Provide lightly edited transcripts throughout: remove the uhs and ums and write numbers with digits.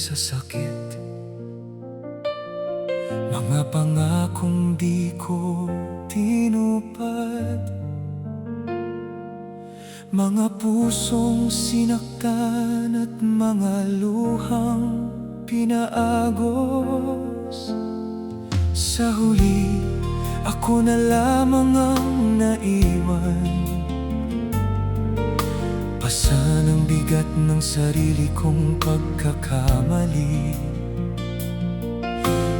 sa sakit, mga pangakong di ko tinupad, mga pusong sinaktan at mga luhang pinaagos. Sa huli, ako na lamang ang naiwan, pasa ng bigat ng sarili kong pagkakamali.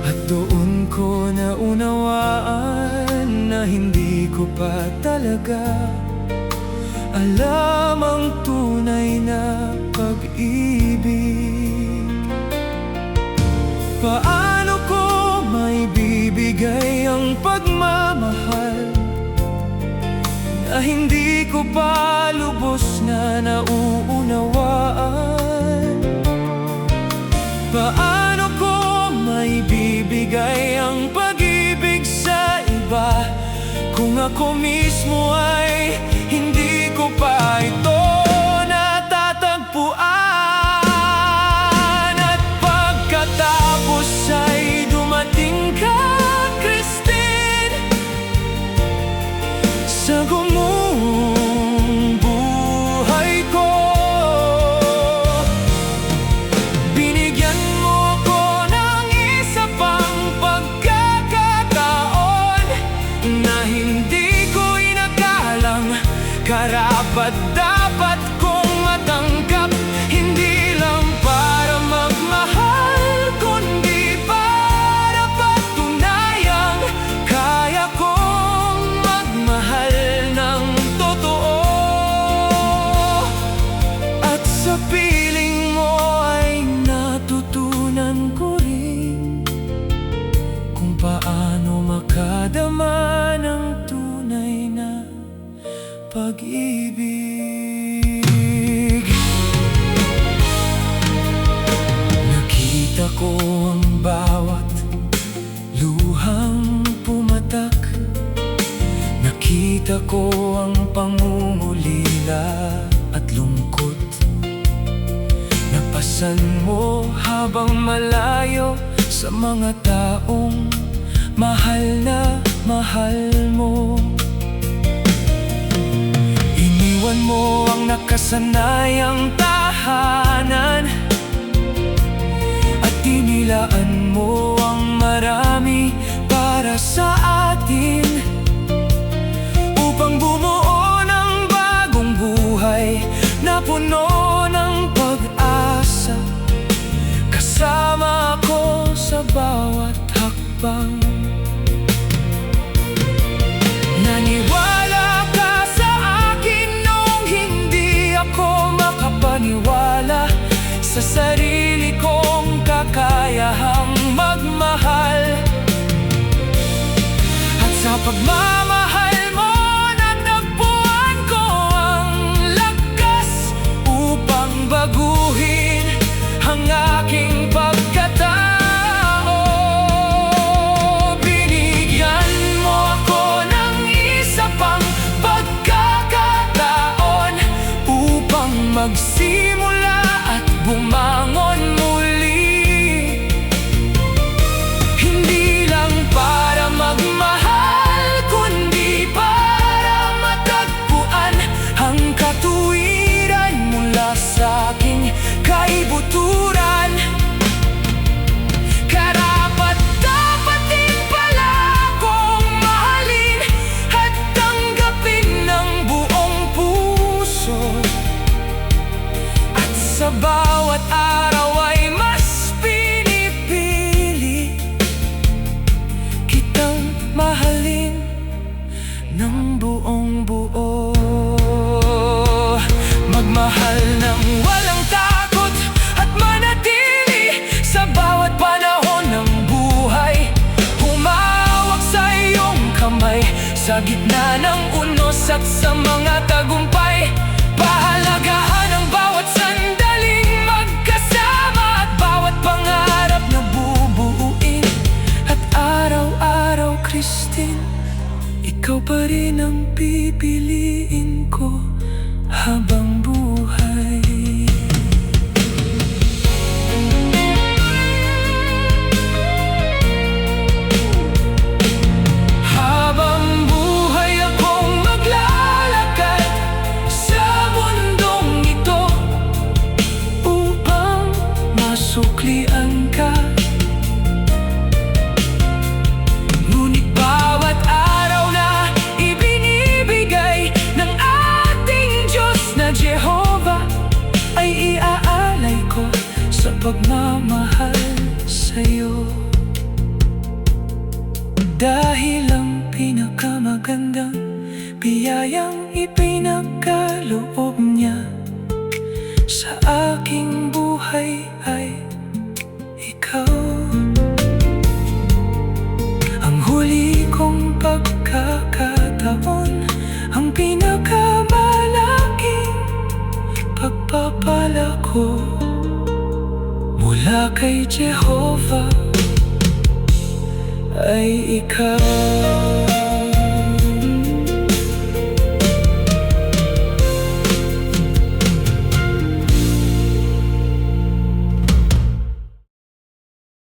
At doon ko naunawaan na hindi ko pa talaga alam ang tunay na pag-ibig. Paano ko maibibigay ang pagmamahal na hindi ko pa lubos na nauunawaan? Paano ko maibibigay ang pag-ibig sa iba kung ako mismo ay hindi ko pa ito natatagpuan? At pagkatapos ay dumating ka, Christine, sa gumuong buhay ko. Binigyan mo ako ng isa pang pagkakataon na hindi ko inakalang karapat dapat kong matanggap. Hindi lang para magmahal, kundi para patunayang kaya kong magmahal ng totoo. At sa piling mo ay natutunan ko rin kung paano makadama ng tunay na pag-ibig. Nakita ko ang bawat luhang pumatak, nakita ko ang pangungulila at lungkot. Napasan mo habang malayo sa mga taong mahal na mahal mo. Iniwan mo ang nakasanayang tahanan at tinilaan mo ang marami para sa atin, upang bumuo ng bagong buhay na puno ng pag-asa. Kasama ako sa bawat hakbang. Naniwala ka sa akin nung hindi ako makapaniwala sa sarili kong kakayahang magmahal. At sa pagmamahal mo, natagpuan ko ang lakas upang baguhin ang aking pagkatao. Binigyan mo ako ng isa pang pagkakataon upang magsimula at bumangon muli. Hindi lang para magmahal, kundi para matagpuan ang katuwiran mula sa aking kaibuturan. Karapat dapat din pala akong mahalin at tanggapin ng buong puso. At sa bawat araw ay mas pinipili kitang mahalin ng buong buo. Magmahal ng walang takot at manatili sa bawat panahon ng buhay. Humawak sa iyong kamay sa gitna ng unos at sa mga tagumpay. Pahalagahan ang bawat sandaling magkasama at bawat pangarap na bubuuin. At araw-araw, Christine, ikaw pa rin ang pipiliin ko habang buhay. pagmamahal sa'yo. Dahil ang pinakamagandang biyayang ipinagkaloob niya sa aking buhay ay ikaw. Ang huli kong pagkakataon, ang pinakamalaking pagpapala ko mula kay Jehovah ay ikaw.